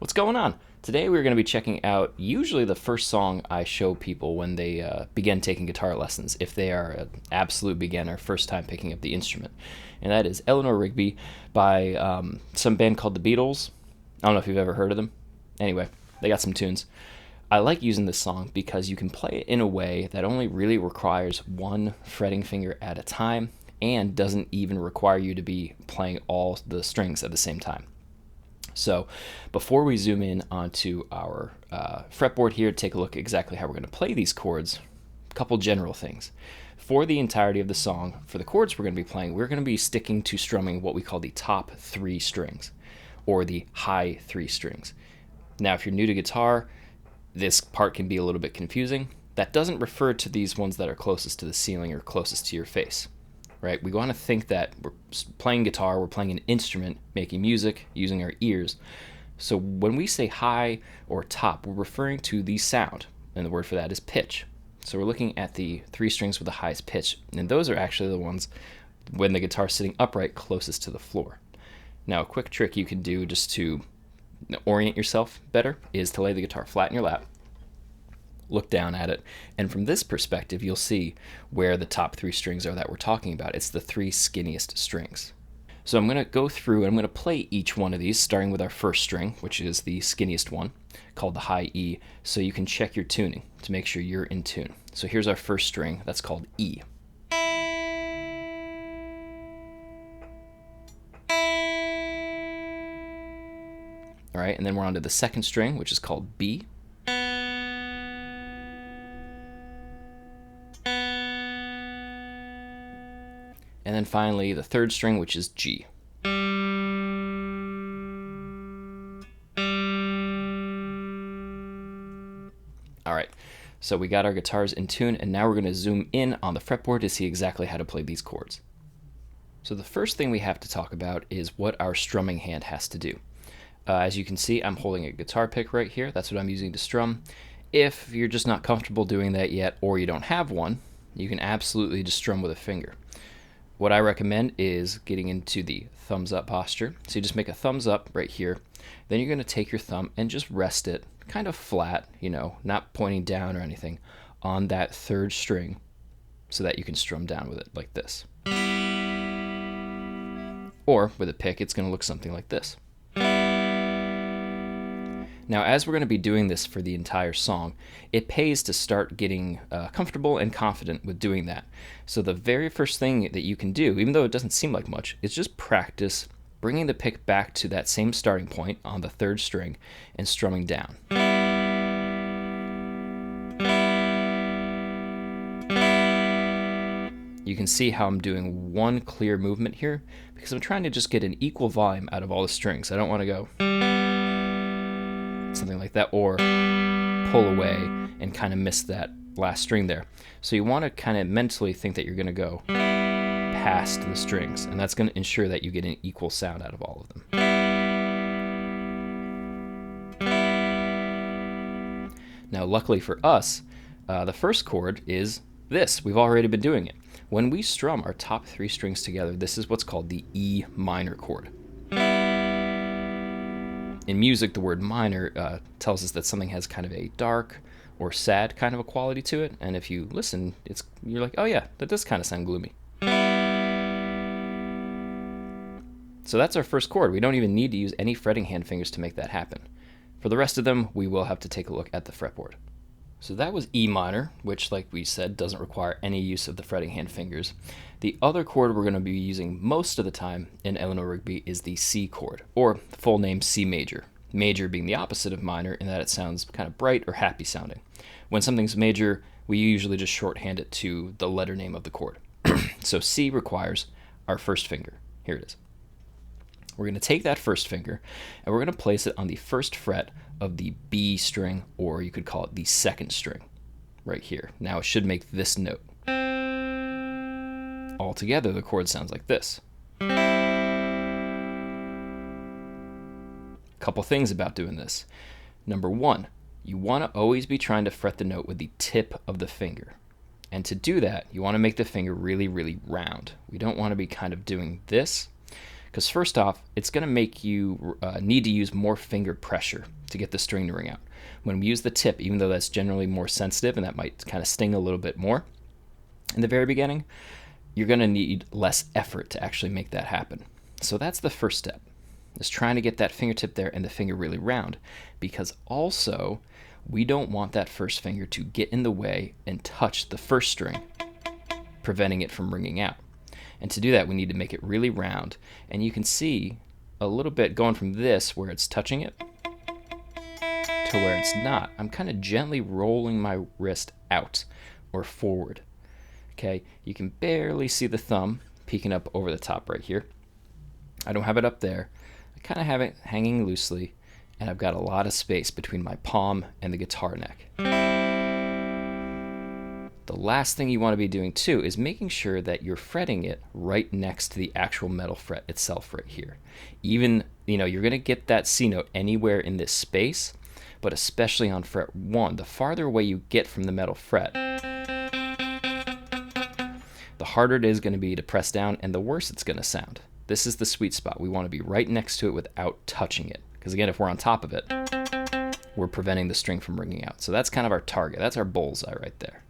What's going on? Today we're going to be checking out usually the first song I show people when they begin taking guitar lessons, if they are an absolute beginner, first time picking up the instrument. And that is Eleanor Rigby by some band called the Beatles. I don't know if you've ever heard of them. Anyway, they got some tunes. I like using this song because you can play it in a way that only really requires one fretting finger at a time and doesn't even require you to be playing all the strings at the same time. So before we zoom in onto our fretboard here, take a look at exactly how we're going to play these chords. A couple general things. For the entirety of the song, for the chords we're going to be playing, we're going to be sticking to strumming what we call the top three strings, or the high three strings. Now, if you're new to guitar, this part can be a little bit confusing. That doesn't refer to these ones that are closest to the ceiling or closest to your face. Right? We want to think that we're playing guitar, we're playing an instrument, making music, using our ears. So when we say high or top, we're referring to the sound, and the word for that is pitch. So we're looking at the three strings with the highest pitch, and those are actually the ones when the guitar's sitting upright closest to the floor. Now, a quick trick you can do just to orient yourself better is to lay the guitar flat in your lap, look down at it, and from this perspective you'll see where the top three strings are that we're talking about. It's the three skinniest strings. So I'm going to go through and I'm going to play each one of these, starting with our first string, which is the skinniest one, called the high E, so you can check your tuning to make sure you're in tune. So here's our first string, that's called E. Alright, and then we're on to the second string, which is called B. And then finally, the third string, which is G. All right, so we got our guitars in tune, and now we're going to zoom in on the fretboard to see exactly how to play these chords. So the first thing we have to talk about is what our strumming hand has to do. As you can see, I'm holding a guitar pick right here. That's what I'm using to strum. If you're just not comfortable doing that yet, or you don't have one, you can absolutely just strum with a finger. What I recommend is getting into the thumbs up posture. So you just make a thumbs up right here. Then you're going to take your thumb and just rest it kind of flat, not pointing down or anything, on that third string so that you can strum down with it like this. Or with a pick, it's going to look something like this. Now, as we're going to be doing this for the entire song, it pays to start getting comfortable and confident with doing that. So the very first thing that you can do, even though it doesn't seem like much, is just practice bringing the pick back to that same starting point on the third string and strumming down. You can see how I'm doing one clear movement here because I'm trying to just get an equal volume out of all the strings. I don't want to go something like that, or pull away and kind of miss that last string there. So you want to kind of mentally think that you're going to go past the strings, and that's going to ensure that you get an equal sound out of all of them. Now, luckily for us, the first chord is this. We've already been doing it. When we strum our top three strings together, this is what's called the E minor chord. In music, the word minor tells us that something has kind of a dark or sad kind of a quality to it, and if you listen, you're like, oh yeah, that does kind of sound gloomy. So that's our first chord. We don't even need to use any fretting hand fingers to make that happen. For the rest of them, we will have to take a look at the fretboard. So that was E minor, which, like we said, doesn't require any use of the fretting hand fingers. The other chord we're going to be using most of the time in Eleanor Rigby is the C chord, or the full name C major. Major being the opposite of minor in that it sounds kind of bright or happy sounding. When something's major, we usually just shorthand it to the letter name of the chord. So C requires our first finger. Here it is. We're going to take that first finger and we're going to place it on the first fret of the B string, or you could call it the second string, right here. Now it should make this note. Altogether, the chord sounds like this. Couple things about doing this. Number one, you want to always be trying to fret the note with the tip of the finger. And to do that, you want to make the finger really, really round. We don't want to be kind of doing this, Because first off, it's going to make you need to use more finger pressure to get the string to ring out. When we use the tip, even though that's generally more sensitive and that might kind of sting a little bit more in the very beginning, you're going to need less effort to actually make that happen. So that's the first step, is trying to get that fingertip there and the finger really round, because also we don't want that first finger to get in the way and touch the first string, preventing it from ringing out. And to do that, we need to make it really round. And you can see a little bit going from this, where it's touching it, to where it's not. I'm kind of gently rolling my wrist out or forward. Okay, you can barely see the thumb peeking up over the top right here. I don't have it up there. I kind of have it hanging loosely, and I've got a lot of space between my palm and the guitar neck. The last thing you want to be doing too is making sure that you're fretting it right next to the actual metal fret itself right here. Even, you're going to get that C note anywhere in this space, but especially on fret 1. The farther away you get from the metal fret, the harder it is going to be to press down, and the worse it's going to sound. This is the sweet spot. We want to be right next to it without touching it. Because again, if we're on top of it, we're preventing the string from ringing out. So that's kind of our target. That's our bullseye right there.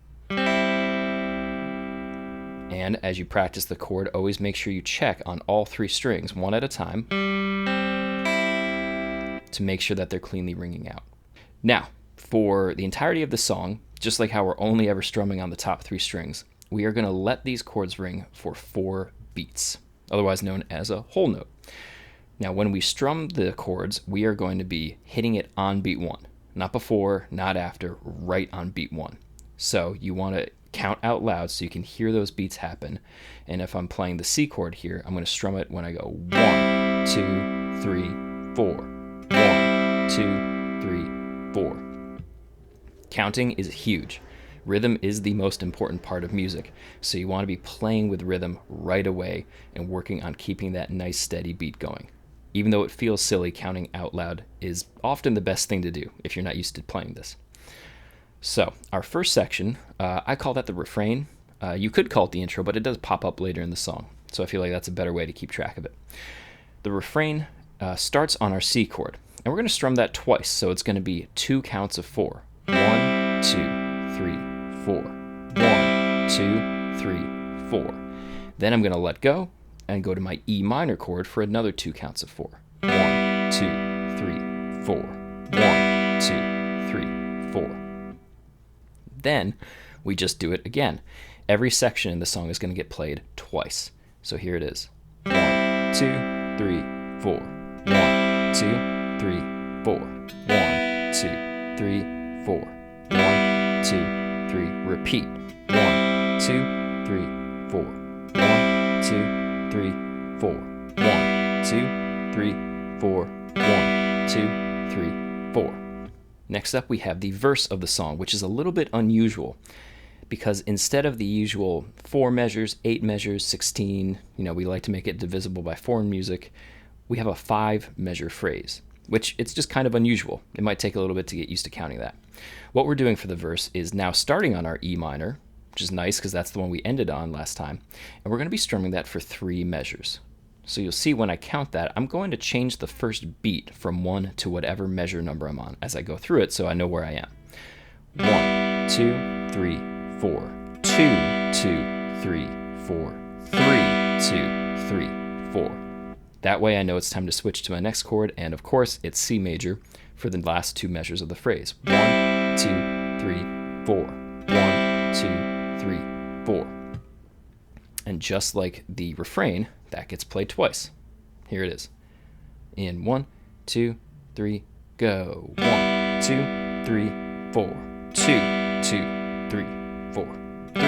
And as you practice the chord, always make sure you check on all 3 strings, one at a time, to make sure that they're cleanly ringing out. Now, for the entirety of the song, just like how we're only ever strumming on the top 3 strings, we are going to let these chords ring for 4 beats, otherwise known as a whole note. Now, when we strum the chords, we are going to be hitting it on beat 1. Not before, not after, right on beat 1. So you want to count out loud so you can hear those beats happen. And if I'm playing the C chord here, I'm going to strum it when I go 1, 2, 3, 4. 1, 2, 3, 4. Counting is huge. Rhythm is the most important part of music, so you want to be playing with rhythm right away and working on keeping that nice steady beat going. Even though it feels silly, counting out loud is often the best thing to do if you're not used to playing this. So our first section, I call that the refrain. You could call it the intro, but it does pop up later in the song, so I feel like that's a better way to keep track of it. The refrain starts on our C chord, and we're going to strum that twice, so it's going to be 2 counts of 4. 1, 2, 3, 4. 1, 2, 3, 4. Then I'm going to let go and go to my E minor chord for another 2 counts of 4. 1, 2, 3, 4. 1, 2, 3, 4. Then we just do it again. Every section in the song is going to get played twice. So here it is. 1, 2, 3, 4. 1, 2, 3, 4. 1, 2, 3, 4. 1, 2, 3. Repeat. 1, 2, 3, 4. 1, 2, 3, 4. 1, 2, 3, 4. 1, 2, 3, 4. Next up, we have the verse of the song, which is a little bit unusual because instead of the usual 4 measures, 8 measures, 16, we like to make it divisible by 4 in music, we have a 5-measure phrase, which it's just kind of unusual. It might take a little bit to get used to counting that. What we're doing for the verse is now starting on our E minor, which is nice because that's the one we ended on last time, and we're going to be strumming that for 3 measures. So you'll see when I count that, I'm going to change the first beat from 1 to whatever measure number I'm on as I go through it so I know where I am. 1, 2, 3, 4. 2, 2, 3, 4. 3, 2, 3, 4. That way I know it's time to switch to my next chord, and of course it's C major for the last 2 measures of the phrase. 1, 2, 3, 4. 1, 2, 3, 4. And just like the refrain, that gets played twice. Here it is. In 1, 2, 3, go. 1, 2, 3, 4. 2, 2, 3, 4. 3,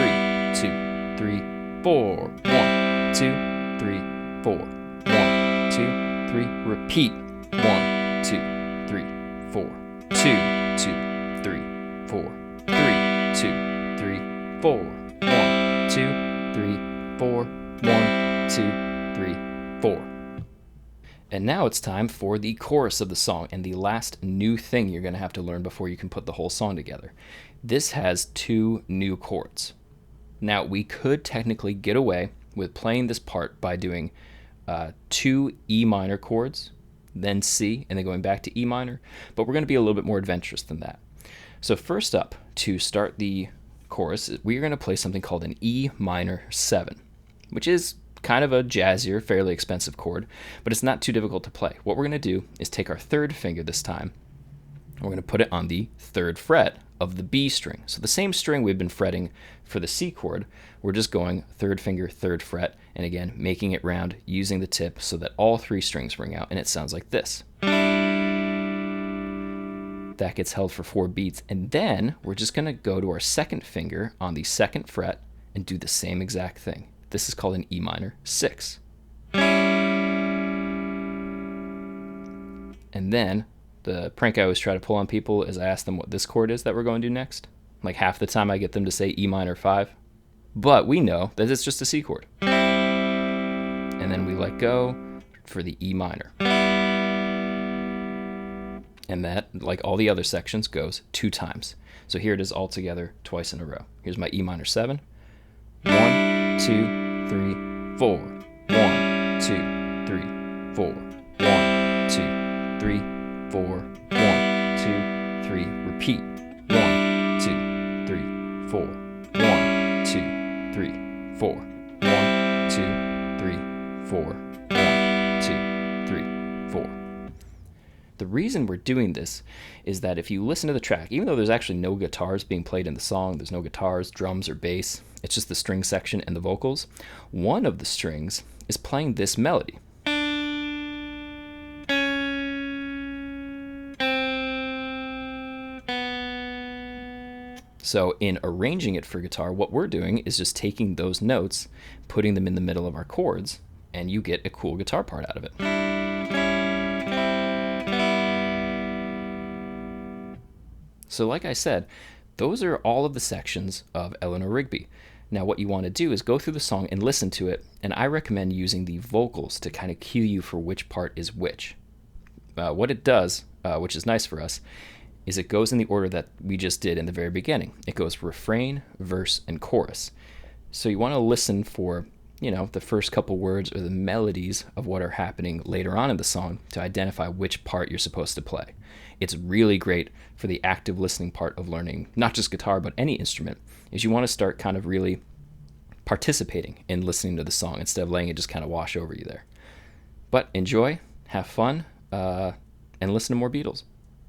2, 3, 4. 1, 2, 3, 4. 1, 2, 3. Repeat. 1, 2, 3, 4. 2, 2, 3, 4. 3, 2, 3, 4. 1, 2, 3, 4. 1, 2, 3, 4. And now it's time for the chorus of the song and the last new thing you're going to have to learn before you can put the whole song together. This has 2 new chords. Now, we could technically get away with playing this part by doing two E minor chords, then C, and then going back to E minor, but we're going to be a little bit more adventurous than that. So first up, to start the chorus, we're going to play something called an E minor 7, which is kind of a jazzier, fairly expensive chord, but it's not too difficult to play. What we're going to do is take our third finger this time, and we're going to put it on the 3rd fret of the B string. So the same string we've been fretting for the C chord, we're just going 3rd finger, 3rd fret, and again, making it round using the tip so that all 3 strings ring out, and it sounds like this. That gets held for 4 beats, and then we're just going to go to our 2nd finger on the 2nd fret and do the same exact thing. This is called an E minor 6. And then the prank I always try to pull on people is I ask them what this chord is that we're going to do next. Like half the time I get them to say E minor 5, but we know that it's just a C chord. And then we let go for the E minor. And that, like all the other sections, goes 2 times. So here it is all together twice in a row. Here's my E minor 7. 1, 2, 3, 4. 1, 2, 3, 4. 1, 2, 3, 4. 1, 2, 3. Repeat. 1, 2, 3, 4. 1, 2, 3, 4. 1, 2, 3, 4. 1, 2, 3, 4. The reason we're doing this is that if you listen to the track, even though there's actually no guitars being played in the song, there's no guitars, drums, or bass, it's just the string section and the vocals, one of the strings is playing this melody. So in arranging it for guitar, what we're doing is just taking those notes, putting them in the middle of our chords, and you get a cool guitar part out of it. So like I said, those are all of the sections of Eleanor Rigby. Now what you want to do is go through the song and listen to it, and I recommend using the vocals to kind of cue you for which part is which. What it does, which is nice for us, is it goes in the order that we just did in the very beginning. It goes refrain, verse, and chorus. So you want to listen for, the first couple words or the melodies of what are happening later on in the song to identify which part you're supposed to play. It's really great for the active listening part of learning, not just guitar, but any instrument, is you want to start kind of really participating in listening to the song instead of letting it just kind of wash over you there. But enjoy, have fun, and listen to more Beatles.